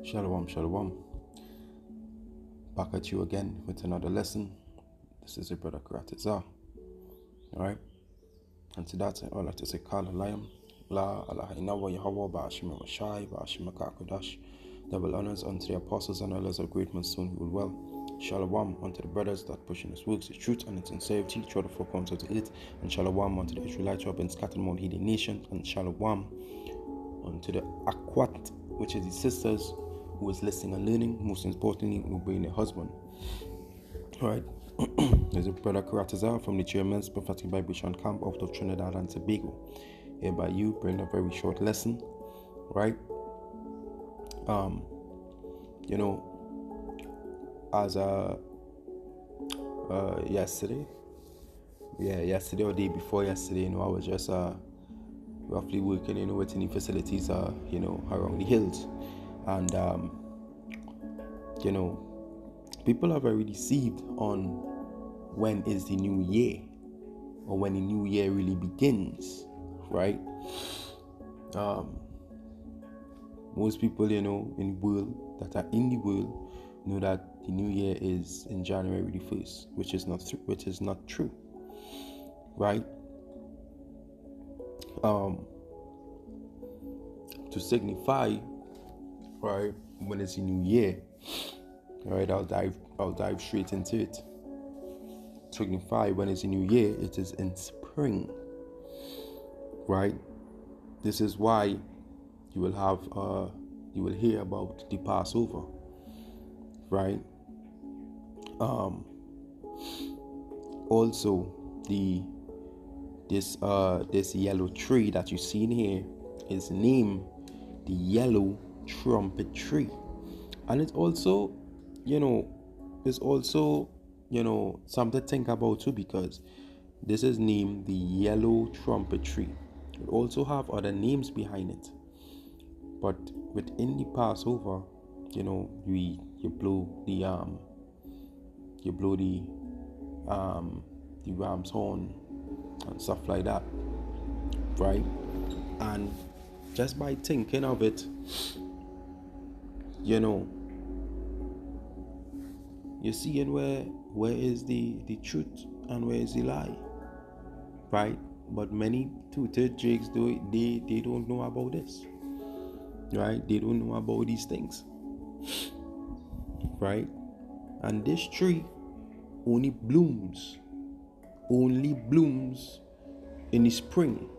Shalom, shalom. Back at you again with another lesson. This is your brother Karatizar. Alright? And to that, I would like to say, Kala Layam, La Allah Inawa Yahweh, Ba'ashim Mashai, Ba'ashim Kakodash. Double honors unto the apostles and others of great men soon who will well. Shalom unto the brothers that push in his works, his truth and its sincerity, through the four corners of the earth. And shalom unto the Israelites who have been scattered among hidden nations. And shalom unto the Akwat, which is his sisters, who is listening and learning, most importantly, who bring their husband. Alright, there's a brother Karatazar from the GMS Prophetic Bible Camp out of Trinidad and Tobago. Hereby you bring a very short lesson, right? As yesterday or day before yesterday, I was just roughly working, with any facilities, around the hills. And, people are very deceived on when is the new year or when the new year really begins, right? Most people, in the world that are in the world know that the new year is in January the 1st, which is not true, right? To signify, right, when it's a new year, right, I'll dive straight into it. To signify when it's a new year, it is in spring, right? This is why you will hear about the Passover, right? Also this yellow tree that you see in here is named the yellow trumpet tree, and it's also something to think about too, because this is named the yellow trumpet tree. It also have other names behind it, but within the Passover, you blow the ram's horn and stuff like that, right? And just by thinking of it, you're seeing where is the truth and where is the lie, right? But many two-third jigs they don't know about this, right? They don't know about these things, right? And this tree only blooms in the spring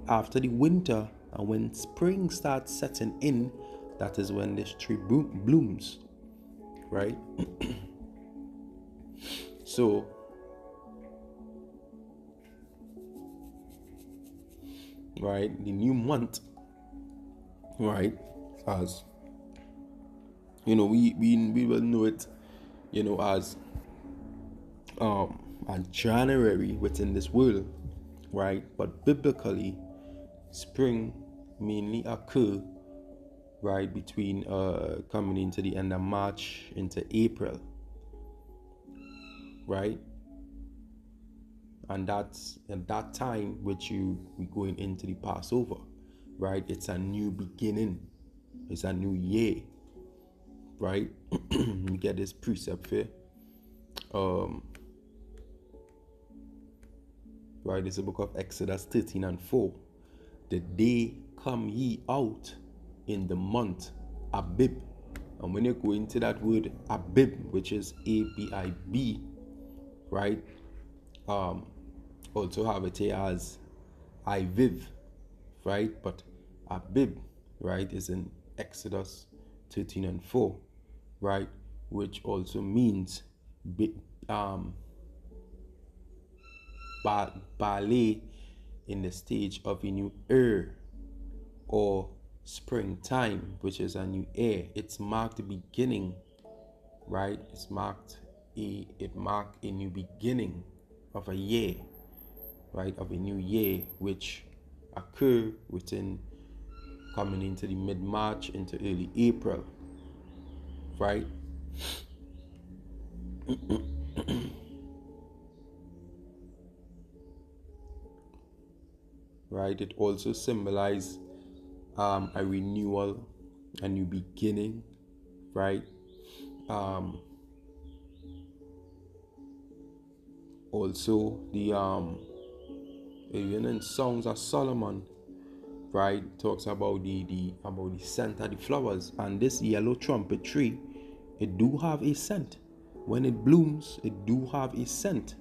after the winter, and when spring starts setting in, that is when this tree blooms, right? So right, the new month, right, as we will know it, as January within this world, right? But biblically, spring mainly occur, right, between coming into the end of March into April, right? And that's at that time which we going into the Passover, right? It's a new beginning, it's a new year, right? You get this precept here, right? It's the book of Exodus 13 and 4. The day come ye out in the month Abib. And when you go into that word Abib, which is Abib, right? Also have it here as Iviv, right? But Abib, right, is in Exodus 13 and 4, right? Which also means ballet in the stage of a new era, or springtime, which is a new era. It's marked the beginning, right? It marked a new beginning of a year, right? Of a new year, which occur within coming into the mid-March into early April, right? Right, it also symbolizes a renewal a new beginning, right? Also the even in Songs of Solomon, right, talks about the scent of the flowers, and this yellow trumpet tree, it do have a scent. When it blooms, it do have a scent,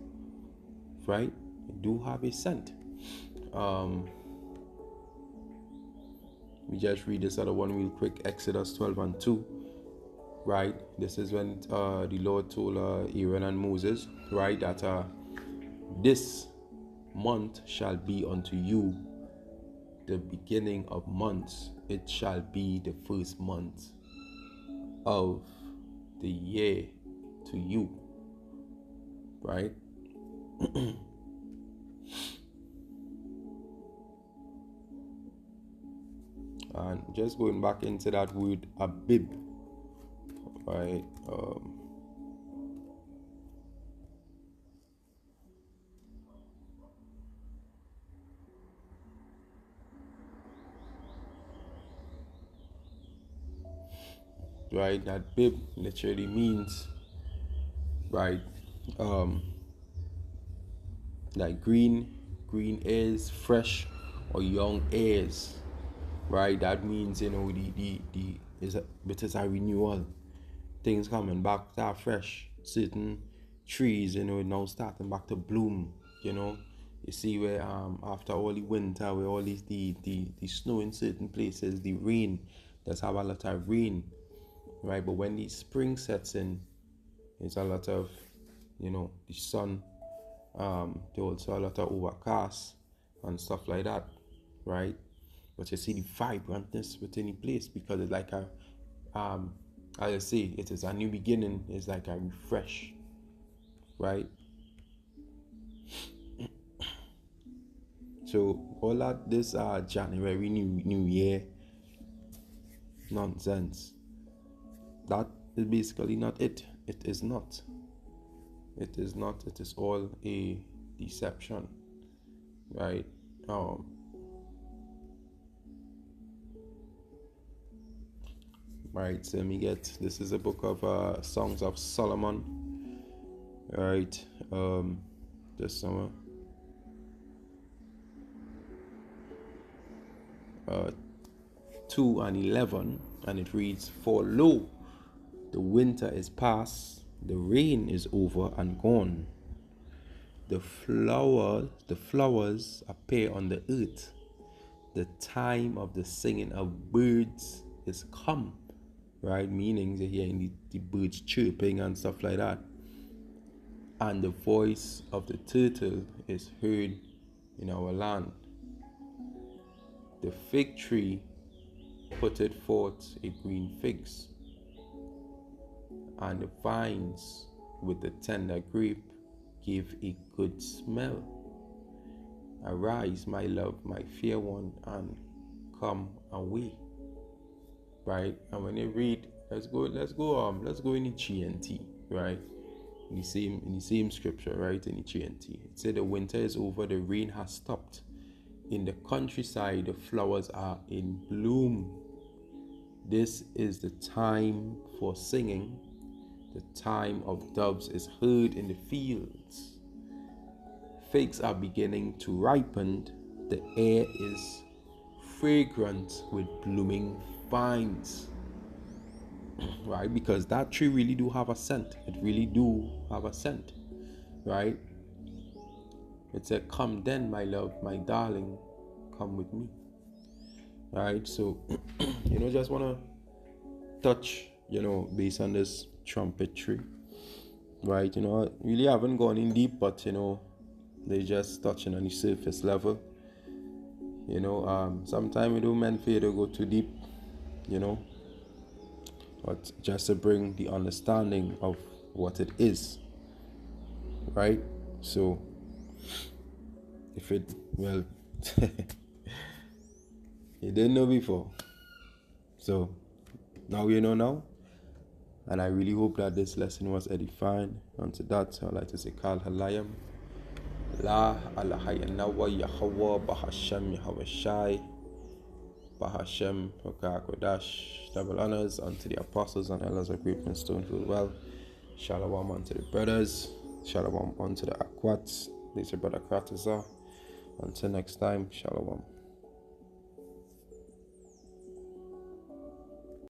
right? It do have a scent. We just read this other one real quick, Exodus 12:2, right? This is when the Lord told Aaron and Moses, right, that this month shall be unto you the beginning of months. It shall be the first month of the year to you, right? And just going back into that word Abib, right? Right, that bib literally means, right, like green ears, fresh or young ears, right? That means, you know, the it is a renewal, things coming back that fresh. Certain trees, you know, now starting back to bloom, you know. You see where after all the winter, where all these the snow in certain places, the rain, there's have a lot of rain, right? But when the spring sets in, it's a lot of, you know, the sun, there also a lot of overcast and stuff like that, right? But you see the vibrantness within the place, because it's like a as I say, it is a new beginning. It's like a refresh, right? So all that this January new year nonsense, that is basically not it. It is not. It is not. It is all a deception, right? Right, so let me get, this is a book of Songs of Solomon, right? This summer, 2:11, and it reads, "For lo, the winter is past, the rain is over and gone. The flowers appear on the earth. The time of the singing of birds is come," right? Meaning they're hearing the birds chirping and stuff like that. "And the voice of the turtle is heard in our land. The fig tree putteth forth a green figs, and the vines with the tender grape give a good smell. Arise, my love, my fair one, and come away." Right? And when you read, let's go in the GNT, right? In the same scripture, right? In the GNT, it said the winter is over, the rain has stopped. In the countryside, the flowers are in bloom. This is the time for singing. The time of doves is heard in the fields. Figs are beginning to ripen. The air is fragrant with blooming vines. Right? Because that tree really do have a scent. It really do have a scent. Right? It said, "Come then, my love, my darling, come with me." Right? So, just want to touch, based on this trumpet tree. Right? I really haven't gone in deep, but, they just touching on the surface level. Sometimes we don't meant for you to go too deep, but just to bring the understanding of what it is, right? So, if it, well, you didn't know before, so now you know now, and I really hope that this lesson was edifying. And to that, I'd like to say, Kal Halayam, La Alahaya Nawa Yahwa Bahasham Yahweh Shai. Bahashem, Kodash, double honors unto the apostles and elders of group in Stonefield Well. Shalom unto the brothers. Shalom unto the Akwats. This is your brother Kratazar. Until next time, Shalom.